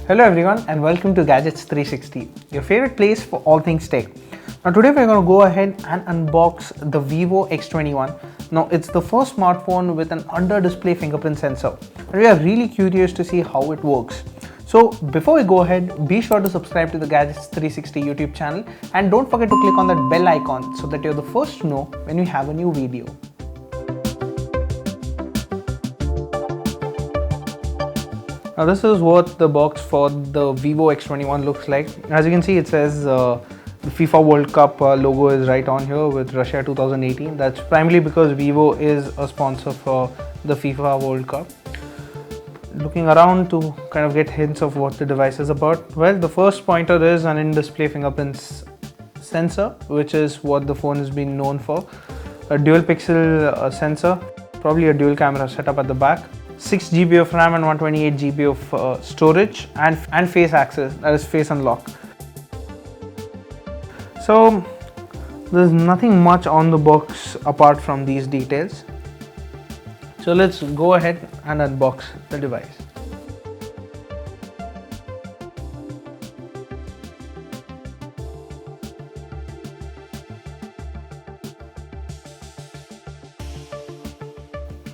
Hello everyone and welcome to Gadgets 360, your favorite place for all things tech. Now today we're going to go ahead and unbox the Vivo X21. Now it's the first smartphone with an under-display fingerprint sensor and we are really curious to see how it works. So before we go ahead, be sure to subscribe to the Gadgets 360 YouTube channel and don't forget to click on that bell icon so that you're the first to know when we have a new video. Now this is what the box for the Vivo X21 looks like. As you can see, it says the FIFA World Cup logo is right on here with Russia 2018. That's primarily because Vivo is a sponsor for the FIFA World Cup. Looking around to kind of get hints of what the device is about. Well, the first pointer is an in-display fingerprints sensor, which is what the phone has been known for. A dual pixel sensor, probably a dual camera setup at the back. 6 GB of RAM and 128 GB of storage and face access, that is face unlock. So there's nothing much on the box apart from these details. So let's go ahead and unbox the device.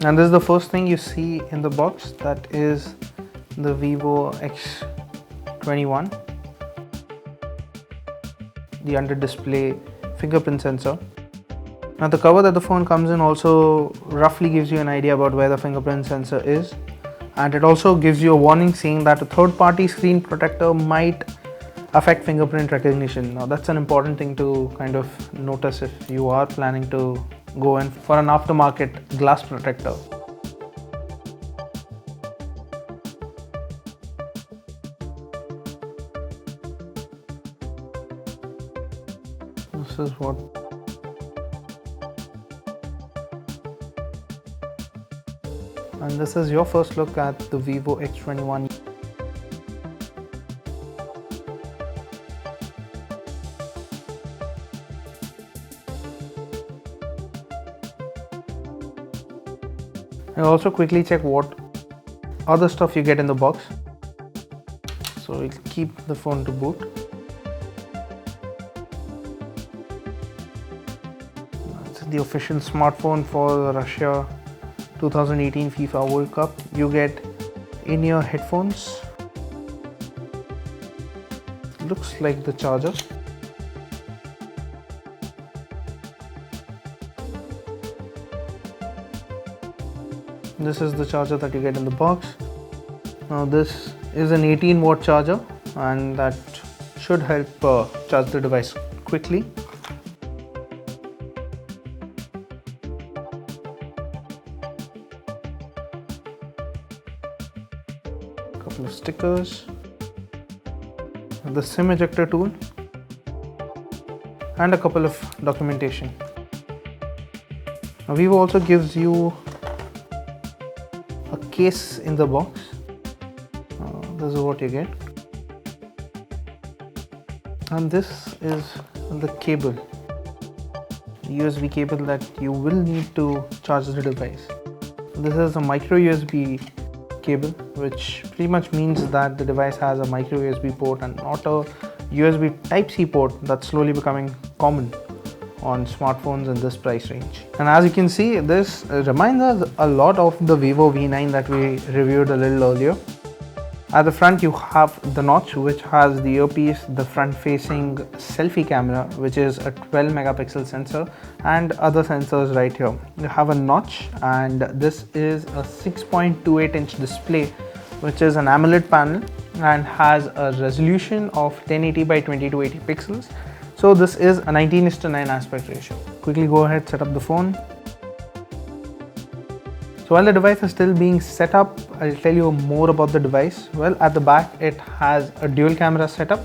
And this is the first thing you see in the box, that is the Vivo X21, the under display fingerprint sensor. Now the cover that the phone comes in also roughly gives you an idea about where the fingerprint sensor is, and it also gives you a warning saying that a third-party screen protector might affect fingerprint recognition. Now that's an important thing to kind of notice if you are planning to go in for an aftermarket glass protector. This is what and this is your first look at the Vivo X21. I'll also quickly check what other stuff you get in the box. So we'll keep the phone to boot. This is the official smartphone for the Russia 2018 FIFA World Cup. You get in-ear headphones. Looks like the charger. This is the charger that you get in the box. Now this is an 18-watt charger and that should help charge the device quickly. A couple of stickers, the SIM ejector tool, and a couple of documentation. Now Vivo also gives you a case in the box. This is what you get, and this is the cable, USB cable that you will need to charge the device. This is a micro USB cable, which pretty much means that the device has a micro USB port and not a USB Type-C port that's slowly becoming common on smartphones in this price range. And as you can see, this reminds us a lot of the Vivo V9 that we reviewed a little earlier. At the front you have the notch, which has the earpiece, the front-facing selfie camera, which is a 12 megapixel sensor, and other sensors right here. You have a notch, and this is a 6.28 inch display, which is an AMOLED panel and has a resolution of 1080 by 2280 pixels. So this is a 19:9 aspect ratio. Quickly go ahead, set up the phone. So while the device is still being set up, I'll tell you more about the device. Well, at the back it has a dual camera setup,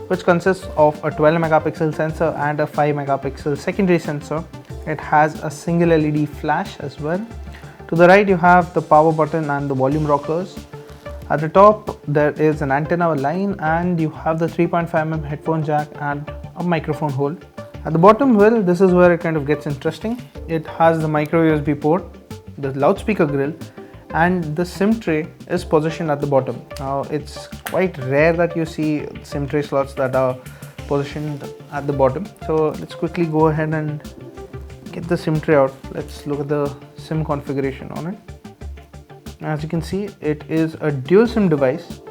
which consists of a 12 megapixel sensor and a 5 megapixel secondary sensor. It has a single LED flash as well. To the right you have the power button and the volume rockers. At the top there is an antenna line and you have the 3.5mm headphone jack and a microphone hole. At the bottom, well, this is where it kind of gets interesting. It has the micro USB port, the loudspeaker grill, and the SIM tray is positioned at the bottom. Now it's quite rare that you see SIM tray slots that are positioned at the bottom. So let's quickly go ahead and get the SIM tray out. Let's look at the SIM configuration on it. As you can see, it is a dual SIM device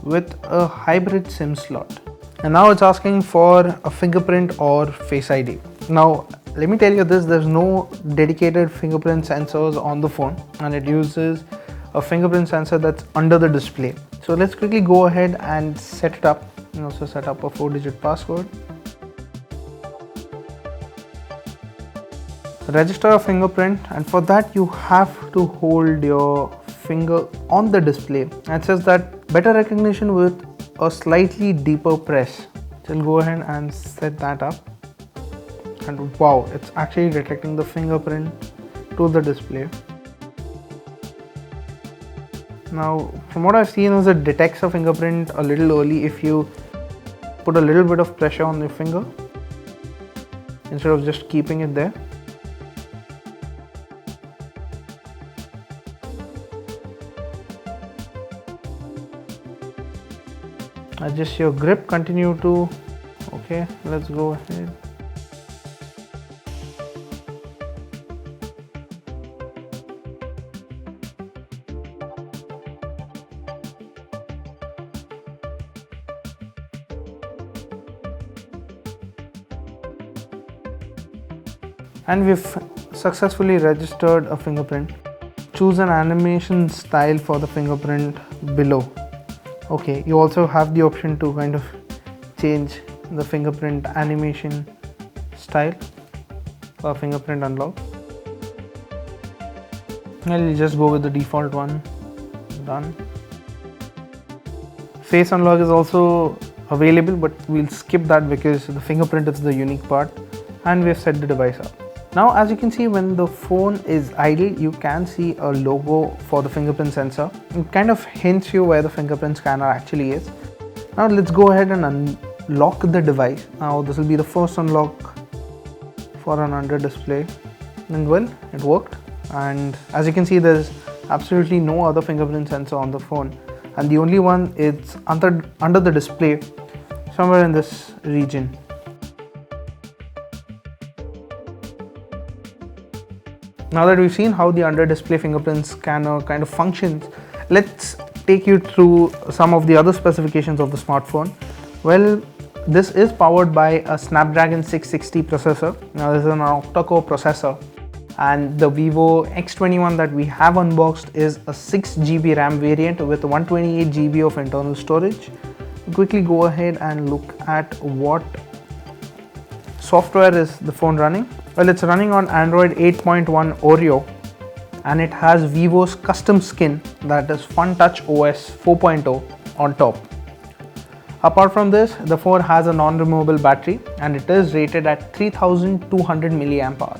with a hybrid SIM slot. And now it's asking for a fingerprint or Face ID. Now let me tell you this, there's no dedicated fingerprint sensors on the phone, and it uses a fingerprint sensor that's under the display. So let's quickly go ahead and set it up. You also set up a 4-digit passcode. Register a fingerprint, and for that you have to hold your finger on the display. And it says that better recognition with a slightly deeper press. So I'll go ahead and set that up. And wow, it's actually detecting the fingerprint to the display. Now from what I've seen is it detects a fingerprint a little early if you put a little bit of pressure on your finger instead of just keeping it there. Adjust your grip, continue to, okay, let's go ahead. And we've successfully registered a fingerprint. Choose an animation style for the fingerprint below. Okay, you also have the option to kind of change the fingerprint animation style for fingerprint unlock. I'll just go with the default one. Done. Face unlock is also available, but we'll skip that because the fingerprint is the unique part, and we've set the device up. Now as you can see, when the phone is idle, you can see a logo for the fingerprint sensor. It kind of hints you where the fingerprint scanner actually is. Now let's go ahead and unlock the device. Now this will be the first unlock for an under display, and well, it worked. And as you can see, there's absolutely no other fingerprint sensor on the phone, and the only one is under the display somewhere in this region. Now that we've seen how the under display fingerprint scanner kind of functions, let's take you through some of the other specifications of the smartphone. Well, this is powered by a Snapdragon 660 processor. Now this is an octa-core processor, and the Vivo X21 that we have unboxed is a 6GB RAM variant with 128GB of internal storage. We'll quickly go ahead and look at what software is the phone running. Well, it's running on Android 8.1 Oreo, and it has Vivo's custom skin, that is FunTouch OS 4.0 on top. Apart from this, the phone has a non-removable battery, and it is rated at 3200 mAh.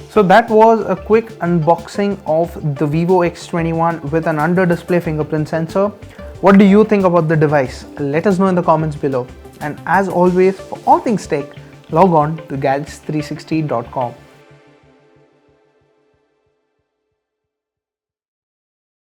So that was a quick unboxing of the Vivo X21 with an under display fingerprint sensor. What do you think about the device? Let us know in the comments below. And as always, for all things tech, log on to gadgets360.com.